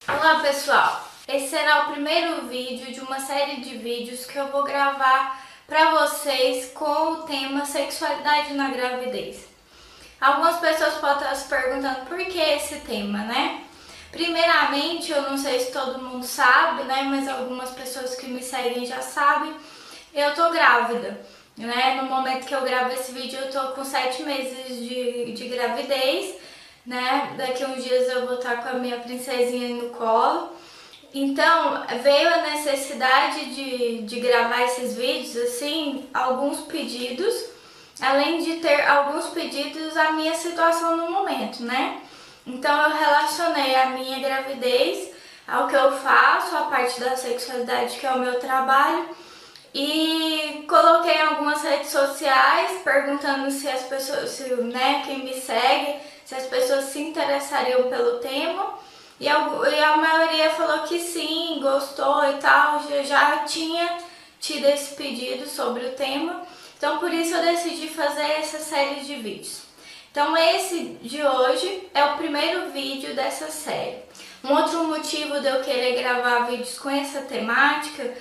Olá pessoal, esse será o primeiro vídeo de uma série de vídeos que eu vou gravar para vocês com o tema sexualidade na gravidez. Algumas pessoas podem estar se perguntando por que esse tema, né? Primeiramente, eu não sei se todo mundo sabe, né? Mas algumas pessoas que me seguem já sabem, eu tô grávida, né? No momento que eu gravo esse vídeo eu tô com 7 meses de gravidez, né? Daqui a uns dias eu vou estar com a minha princesinha no colo. Então veio a necessidade de gravar esses vídeos, assim, alguns pedidos, além de ter alguns pedidos à minha situação no momento, né? Então eu relacionei a minha gravidez ao que eu faço, a parte da sexualidade que é o meu trabalho, e coloquei em algumas redes sociais perguntando se as pessoas, né, quem me segue, se as pessoas se interessariam pelo tema, e a maioria falou que sim, gostou e tal, já tinha tido esse pedido sobre o tema, então por isso eu decidi fazer essa série de vídeos. Então esse de hoje é o primeiro vídeo dessa série. Um outro motivo de eu querer gravar vídeos com essa temática,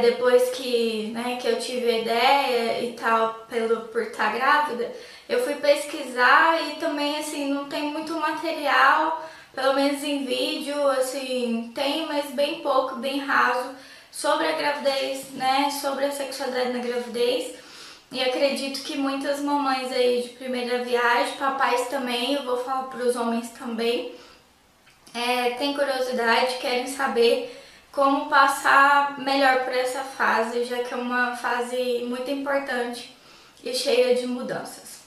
depois que eu tive a ideia e tal, por estar grávida, eu fui pesquisar e também assim, não tem muito material, pelo menos em vídeo, assim, tem, mas bem pouco, bem raso, sobre a gravidez, né, sobre a sexualidade na gravidez. E acredito que muitas mamães aí de primeira viagem, papais também, eu vou falar para os homens também, têm curiosidade, querem saber como passar melhor por essa fase, já que é uma fase muito importante e cheia de mudanças.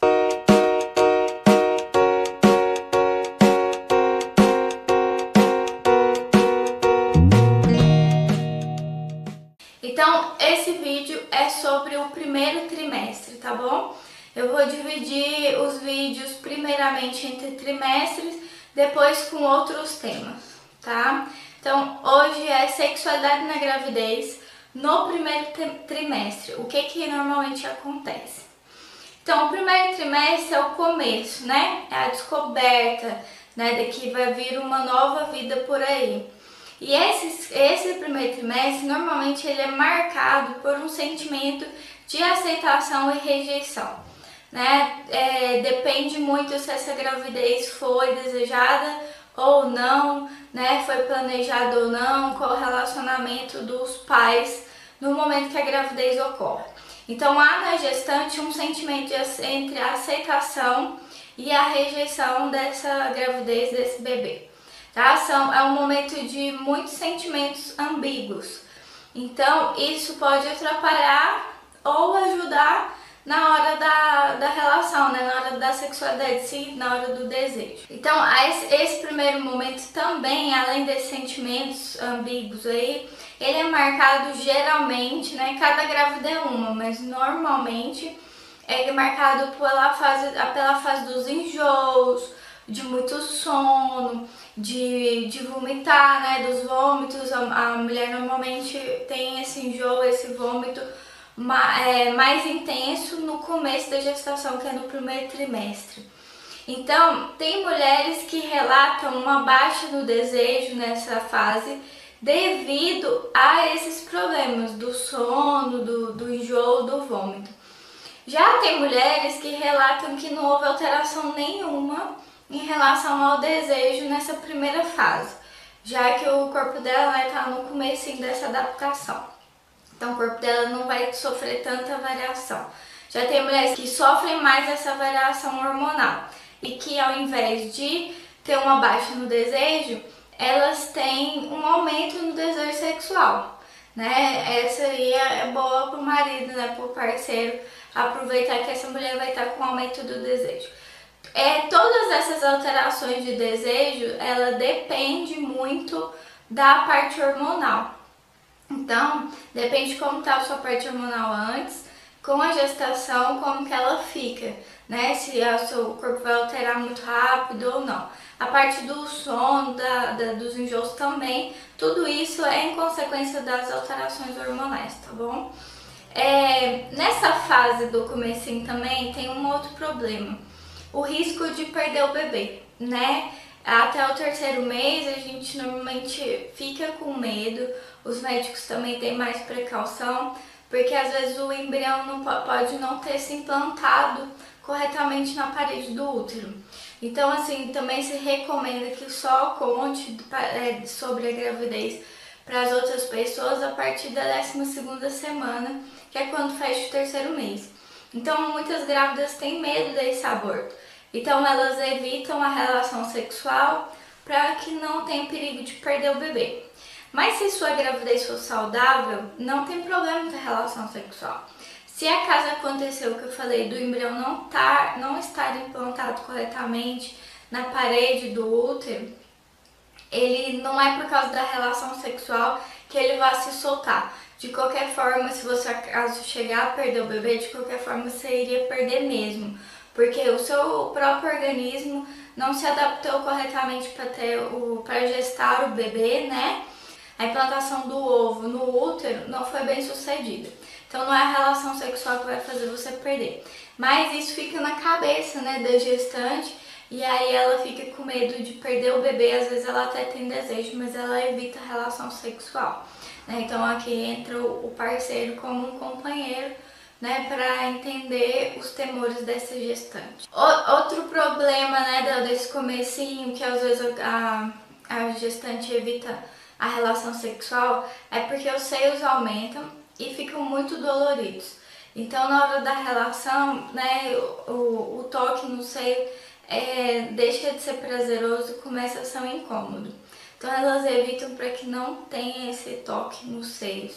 Então, esse vídeo é sobre o primeiro trimestre, tá bom? Eu vou dividir os vídeos primeiramente entre trimestres, depois com outros temas, tá? Então, hoje é sexualidade na gravidez no primeiro trimestre. O que normalmente acontece? Então, o primeiro trimestre é o começo, né? É a descoberta, né? De que vai vir uma nova vida por aí. E esse primeiro trimestre, normalmente, ele é marcado por um sentimento de aceitação e rejeição, né? Depende muito se essa gravidez foi desejada ou não, né? Foi planejado ou não, qual o relacionamento dos pais no momento que a gravidez ocorre. Então há na gestante um sentimento entre a aceitação e a rejeição dessa gravidez, desse bebê. Tá? É um momento de muitos sentimentos ambíguos. Então isso pode atrapalhar ou ajudar na hora da relação, né? Na hora da sexualidade, sim, na hora do desejo. Então, esse primeiro momento também, além desses sentimentos ambíguos aí, ele é marcado geralmente, né? Cada grávida é uma, mas normalmente é marcado pela fase dos enjoos, de muito sono, de vomitar, né? Dos vômitos. A mulher normalmente tem esse enjoo, esse vômito mais intenso no começo da gestação, que é no primeiro trimestre. Então, tem mulheres que relatam uma baixa no desejo nessa fase devido a esses problemas do sono, do enjoo, do vômito. Já tem mulheres que relatam que não houve alteração nenhuma em relação ao desejo nessa primeira fase, já que o corpo dela está no comecinho dessa adaptação. Então o corpo dela não vai sofrer tanta variação. Já tem mulheres que sofrem mais essa variação hormonal e que ao invés de ter uma baixa no desejo, elas têm um aumento no desejo sexual, né? Essa aí é boa para o marido, né? Para o parceiro aproveitar que essa mulher vai estar com aumento do desejo. Todas essas alterações de desejo, ela depende muito da parte hormonal. Então, depende de como está a sua parte hormonal antes, com a gestação, como que ela fica, né? Se o seu corpo vai alterar muito rápido ou não. A parte do sono, dos enjoos também, tudo isso é em consequência das alterações hormonais, tá bom? Nessa fase do comecinho também tem um outro problema, o risco de perder o bebê, né? Até o terceiro mês a gente normalmente realmente fica com medo, os médicos também têm mais precaução, porque às vezes o embrião pode não ter se implantado corretamente na parede do útero. Então, assim, também se recomenda que só conte sobre a gravidez para as outras pessoas a partir da 12ª semana, que é quando fecha o 3º mês. Então, muitas grávidas têm medo desse aborto. Então, elas evitam a relação sexual para que não tenha perigo de perder o bebê. Mas se sua gravidez for saudável, não tem problema ter relação sexual. Se acaso aconteceu o que eu falei do embrião não estar implantado corretamente na parede do útero, ele não é por causa da relação sexual que ele vai se soltar. De qualquer forma, se você acaso chegar a perder o bebê, de qualquer forma você iria perder mesmo, porque o seu próprio organismo não se adaptou corretamente para gestar o bebê, né? A implantação do ovo no útero não foi bem sucedida. Então não é a relação sexual que vai fazer você perder. Mas isso fica na cabeça, né, da gestante, e aí ela fica com medo de perder o bebê. Às vezes ela até tem desejo, mas ela evita a relação sexual, né? Então aqui entra o parceiro como um companheiro, né, para entender os temores dessa gestante. Outro problema, né, desse comecinho, que às vezes a gestante evita a relação sexual, é porque os seios aumentam e ficam muito doloridos. Então, na hora da relação, né, o toque no seio deixa de ser prazeroso e começa a ser um incômodo. Então, elas evitam para que não tenha esse toque nos seios,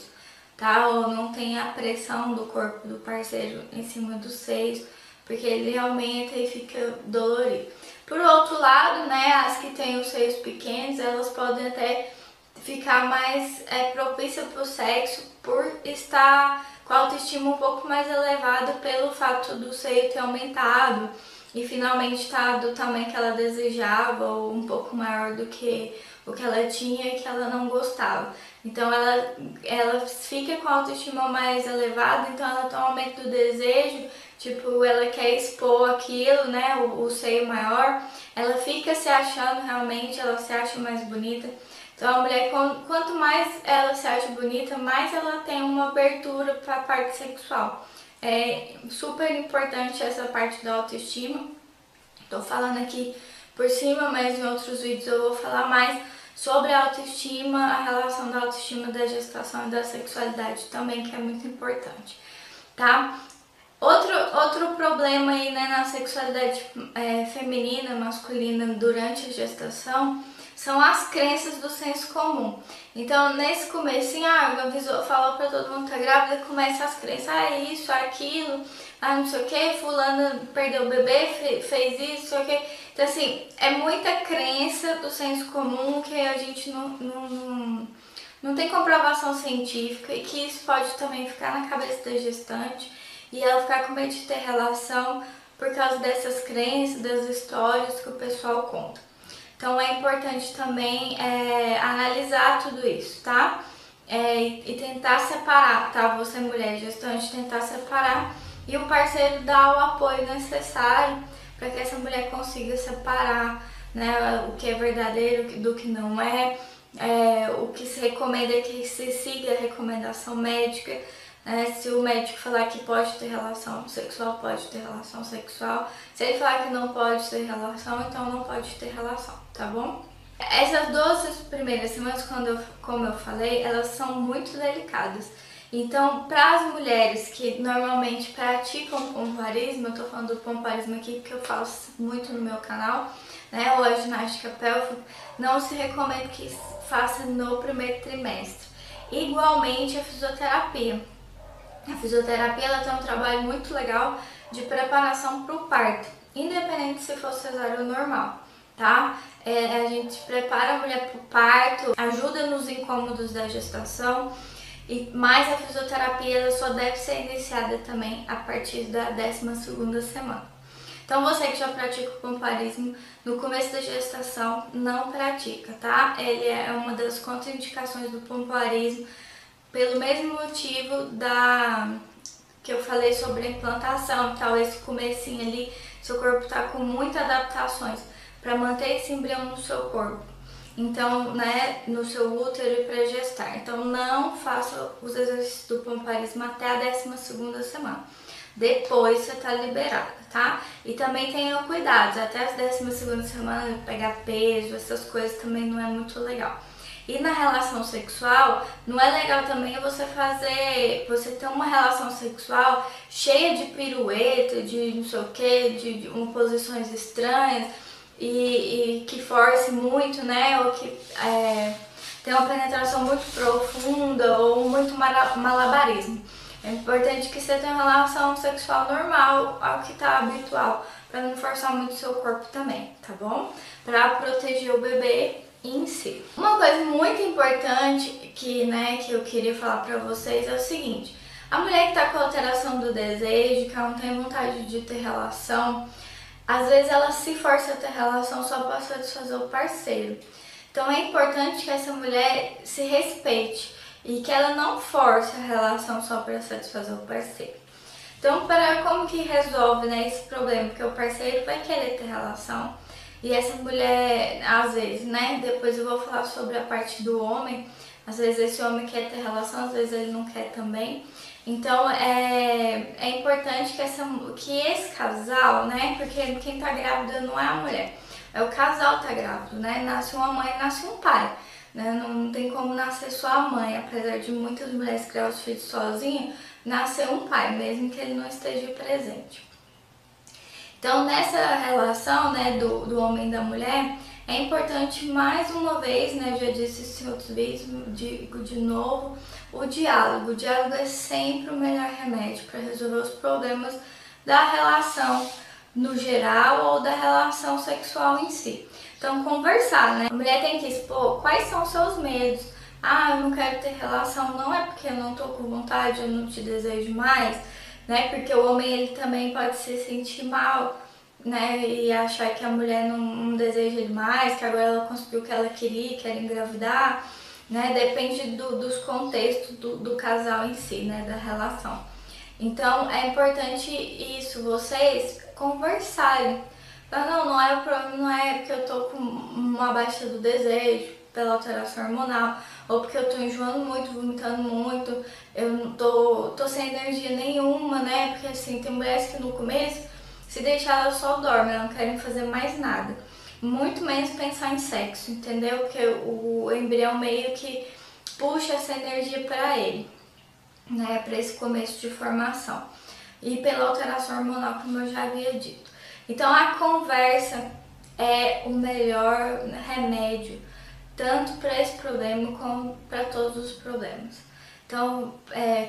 tá? Ou não tenha a pressão do corpo do parceiro em cima dos seios, porque ele aumenta e fica dolorido. Por outro lado, né, as que têm os seios pequenos, elas podem até ficar mais propícia para o sexo por estar com a autoestima um pouco mais elevada pelo fato do seio ter aumentado e finalmente estar do tamanho que ela desejava ou um pouco maior do que o que ela tinha e que ela não gostava. Então ela fica com a autoestima mais elevada, então ela tem um aumento do desejo, tipo, ela quer expor aquilo, né, o seio maior, ela fica se achando realmente, ela se acha mais bonita. Então a mulher, quanto mais ela se acha bonita, mais ela tem uma abertura para a parte sexual. É super importante essa parte da autoestima. Estou falando aqui por cima, mas em outros vídeos eu vou falar mais sobre a autoestima, a relação da autoestima, da gestação e da sexualidade também, que é muito importante, tá? Outro problema aí, né, na sexualidade feminina, masculina durante a gestação são as crenças do senso comum. Então, nesse comecinho, falou pra todo mundo que tá grávida, começa as crenças, isso, aquilo, não sei o que, fulana perdeu o bebê, fez isso, não sei o que. Então, assim, é muita crença do senso comum que a gente não tem comprovação científica e que isso pode também ficar na cabeça da gestante e ela ficar com medo de ter relação por causa dessas crenças, das histórias que o pessoal conta. Então é importante também analisar tudo isso, tá? E tentar separar, tá? Você mulher gestante, tentar separar e o parceiro dar o apoio necessário para que essa mulher consiga separar, né, o que é verdadeiro do que não é. O que se recomenda é que se siga a recomendação médica. Se o médico falar que pode ter relação sexual, pode ter relação sexual. Se ele falar que não pode ter relação, então não pode ter relação, tá bom? Essas 12 primeiras semanas, como eu falei, elas são muito delicadas. Então, para as mulheres que normalmente praticam pompoarismo, eu tô falando do pompoarismo aqui porque eu faço muito no meu canal, né, ou a ginástica pélvica, não se recomenda que faça no primeiro trimestre. Igualmente a fisioterapia. A fisioterapia ela tem um trabalho muito legal de preparação para o parto, independente se for cesárea ou normal, tá? A gente prepara a mulher para o parto, ajuda nos incômodos da gestação, mas a fisioterapia ela só deve ser iniciada também a partir da 12ª semana. Então você que já pratica o pompoarismo no começo da gestação, não pratica, tá? Ele é uma das contraindicações do pompoarismo, pelo mesmo motivo que eu falei sobre a implantação, tal, esse comecinho ali, seu corpo está com muitas adaptações para manter esse embrião no seu corpo. então, né, no seu útero e para gestar. Então, não faça os exercícios do pompoarismo até a 12ª semana. Depois você tá liberada, tá? E também tenha cuidado, até a 12ª semana, pegar peso, essas coisas também não é muito legal. E na relação sexual, não é legal também você ter uma relação sexual cheia de pirueta, de não sei o que, de posições estranhas e que force muito, né? Ou que tem uma penetração muito profunda ou muito malabarismo. É importante que você tenha uma relação sexual normal, ao que tá habitual, para não forçar muito o seu corpo também, tá bom? Para proteger o bebê em si. Uma coisa muito importante que eu queria falar pra vocês é o seguinte: a mulher que tá com alteração do desejo, que ela não tem vontade de ter relação, às vezes ela se força a ter relação só pra satisfazer o parceiro. Então é importante que essa mulher se respeite e que ela não force a relação só para satisfazer o parceiro. Então, como que resolve, né, esse problema? Porque o parceiro vai querer ter relação e essa mulher, às vezes, né, depois eu vou falar sobre a parte do homem, às vezes esse homem quer ter relação, às vezes ele não quer também. Então, é importante que esse casal, né, porque quem tá grávida não é a mulher, é o casal tá grávido, né, nasce uma mãe, nasce um pai. Não tem como nascer só a mãe, apesar de muitas mulheres criar os filhos sozinhas, nascer um pai, mesmo que ele não esteja presente. Então, nessa relação, né, do homem e da mulher, é importante mais uma vez, né, eu já disse isso em outros vídeos, de novo, o diálogo. O diálogo é sempre o melhor remédio para resolver os problemas da relação no geral ou da relação sexual em si. Então, conversar, né? A mulher tem que expor quais são os seus medos. Ah, eu não quero ter relação, não é porque eu não tô com vontade, eu não te desejo mais, né? Porque o homem, ele também pode se sentir mal, né? E achar que a mulher não deseja ele mais, que agora ela conseguiu o que ela queria, quer engravidar, né? Depende dos contextos do casal em si, né? Da relação. Então, é importante isso, vocês conversarem. Não é o problema, não é porque eu tô com uma baixa do desejo, pela alteração hormonal, ou porque eu tô enjoando muito, vomitando muito, eu não tô sem energia nenhuma, né? Porque assim, tem mulheres que no começo, se deixar, elas só dormem, elas não querem fazer mais nada. Muito menos pensar em sexo, entendeu? Porque o embrião meio que puxa essa energia para ele, né? Para esse começo de formação. E pela alteração hormonal, como eu já havia dito. Então a conversa é o melhor remédio, tanto para esse problema como para todos os problemas. Então,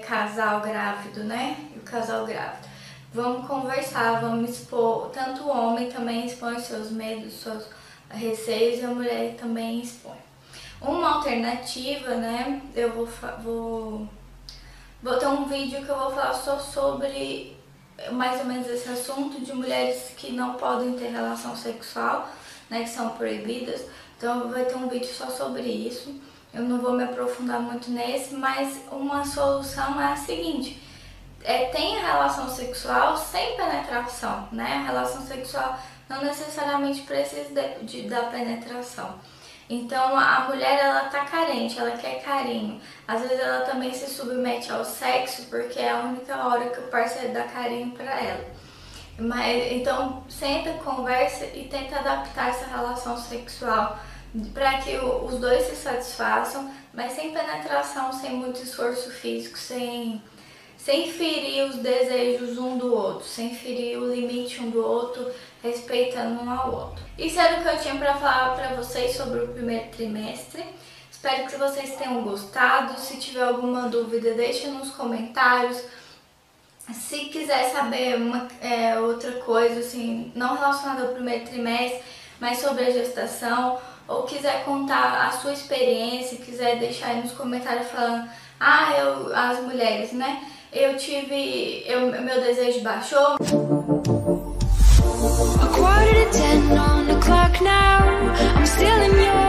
casal grávido, né? O casal grávido. Vamos conversar, vamos expor, tanto o homem também expõe seus medos, seus receios, e a mulher também expõe. Uma alternativa, né? Eu vou ter um vídeo que eu vou falar só sobre mais ou menos esse assunto de mulheres que não podem ter relação sexual, né, que são proibidas. Então vai ter um vídeo só sobre isso. Eu não vou me aprofundar muito nesse, mas uma solução é a seguinte: tenha relação sexual sem penetração, né? A relação sexual não necessariamente precisa da penetração. Então a mulher, ela tá carente, ela quer carinho. Às vezes ela também se submete ao sexo porque é a única hora que o parceiro dá carinho pra ela. Então senta, conversa e tenta adaptar essa relação sexual para que os dois se satisfaçam, mas sem penetração, sem muito esforço físico, sem ferir os desejos um do outro, sem ferir o limite um do outro, respeitando um ao outro. Isso era o que eu tinha para falar para vocês sobre o primeiro trimestre. Espero que vocês tenham gostado. Se tiver alguma dúvida, deixa nos comentários. Se quiser saber outra coisa, assim, não relacionada ao primeiro trimestre, mas sobre a gestação, ou quiser contar a sua experiência, quiser deixar aí nos comentários falando, as mulheres, né? Meu desejo baixou. A quarter to 10 on the clock now. I'm still in your